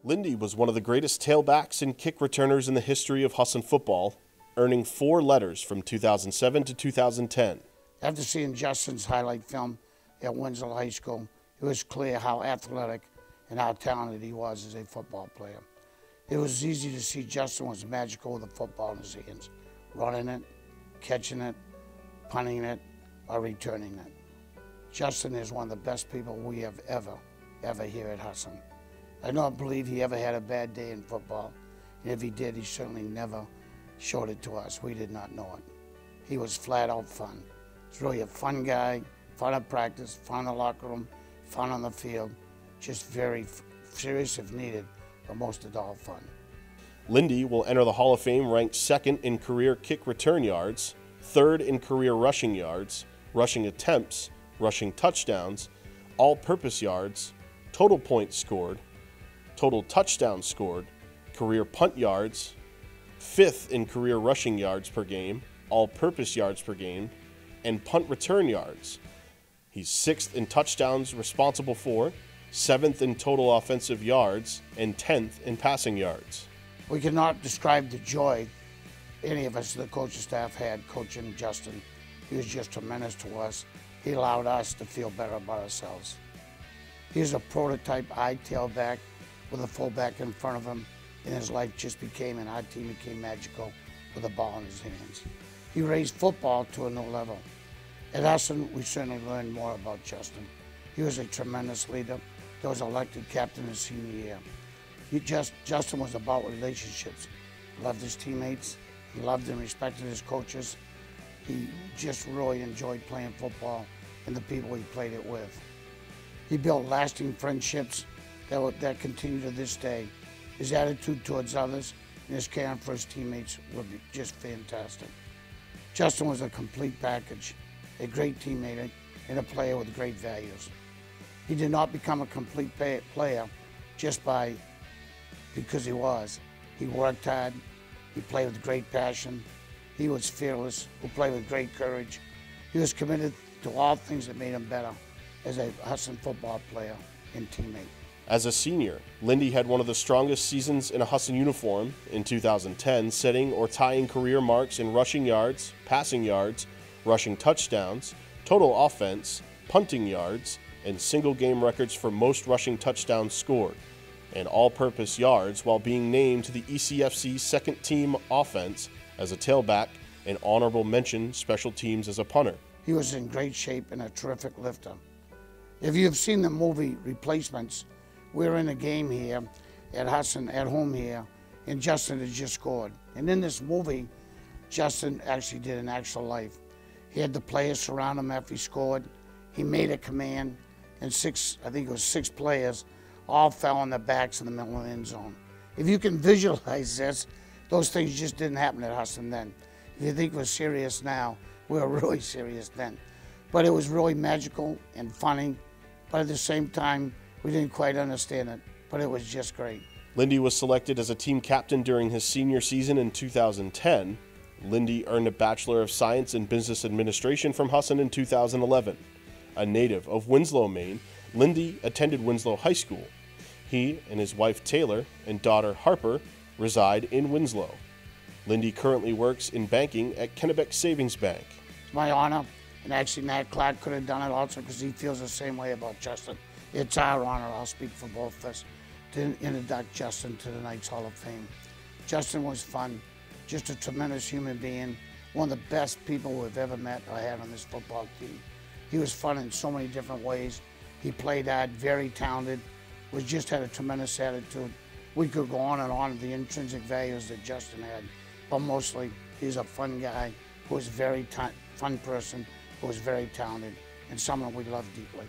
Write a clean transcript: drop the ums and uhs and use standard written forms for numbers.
Lindie was one of the greatest tailbacks and kick returners in the history of Husson football, earning 4 letters from 2007 to 2010. After seeing Justin's highlight film at Winslow High School, it was clear how athletic and how talented he was as a football player. It was easy to see Justin was magical with a football in his hands, running it, catching it, punting it, or returning it. Justin is one of the best people we have ever here at Husson. I don't believe he ever had a bad day in football, and if he did, he certainly never showed it to us. We did not know it. He was flat out fun. He's really a fun guy, fun at practice, fun in the locker room, fun on the field, just very serious if needed, but most of all fun. Lindie will enter the Hall of Fame ranked 2nd in career kick return yards, 3rd in career rushing yards, rushing attempts, rushing touchdowns, all-purpose yards, total points scored, total touchdowns scored, career punt yards, 5th in career rushing yards per game, all-purpose yards per game, and punt return yards. He's 6th in touchdowns responsible for, 7th in total offensive yards, and 10th in passing yards. We cannot describe the joy any of us, the coaching staff, had coaching Justin. He was just tremendous to us. He allowed us to feel better about ourselves. He was a prototype eye tailback with a fullback in front of him, and his life just became, and our team became magical with the ball in his hands. He raised football to a new level. At Husson, we certainly learned more about Justin. He was a tremendous leader that was elected captain his senior year. Justin was about relationships. He loved his teammates. He loved and respected his coaches. He just really enjoyed playing football and the people he played it with. He built lasting friendships that continue to this day. His attitude towards others and his caring for his teammates were just fantastic. Justin was a complete package, a great teammate, and a player with great values. He did not become a complete player just because he was. He worked hard, he played with great passion, he was fearless, he played with great courage. He was committed to all things that made him better as a Husson football player and teammate. As a senior, Lindie had one of the strongest seasons in a Husson uniform in 2010, setting or tying career marks in rushing yards, passing yards, rushing touchdowns, total offense, punting yards, and single game records for most rushing touchdowns scored, and all-purpose yards, while being named to the ECFC second team offense as a tailback and honorable mention special teams as a punter. He was in great shape and a terrific lifter. If you've seen the movie Replacements, we're in a game here at Husson, at home here, and Justin had just scored. And in this movie, Justin actually did an actual life. He had the players surround him after he scored. He made a command, and I think it was six players, all fell on their backs in the middle of the end zone. If you can visualize this, those things just didn't happen at Husson then. If you think we're serious now, we were really serious then. But it was really magical and funny, but at the same time, we didn't quite understand it, but it was just great. Lindie was selected as a team captain during his senior season in 2010. Lindie earned a Bachelor of Science in Business Administration from Husson in 2011. A native of Winslow, Maine, Lindie attended Winslow High School. He and his wife Taylor and daughter Harper reside in Winslow. Lindie currently works in banking at Kennebec Savings Bank. It's my honor, and actually Nat Clark could have done it also because he feels the same way about Justin. It's our honor, I'll speak for both of us, to induct Justin to the Knights Hall of Fame. Justin was fun, just a tremendous human being, one of the best people we've ever met or had on this football team. He was fun in so many different ways. He played hard, very talented, just had a tremendous attitude. We could go on and on with the intrinsic values that Justin had, but mostly he's a fun guy who was a very fun person, who was very talented, and someone we love deeply.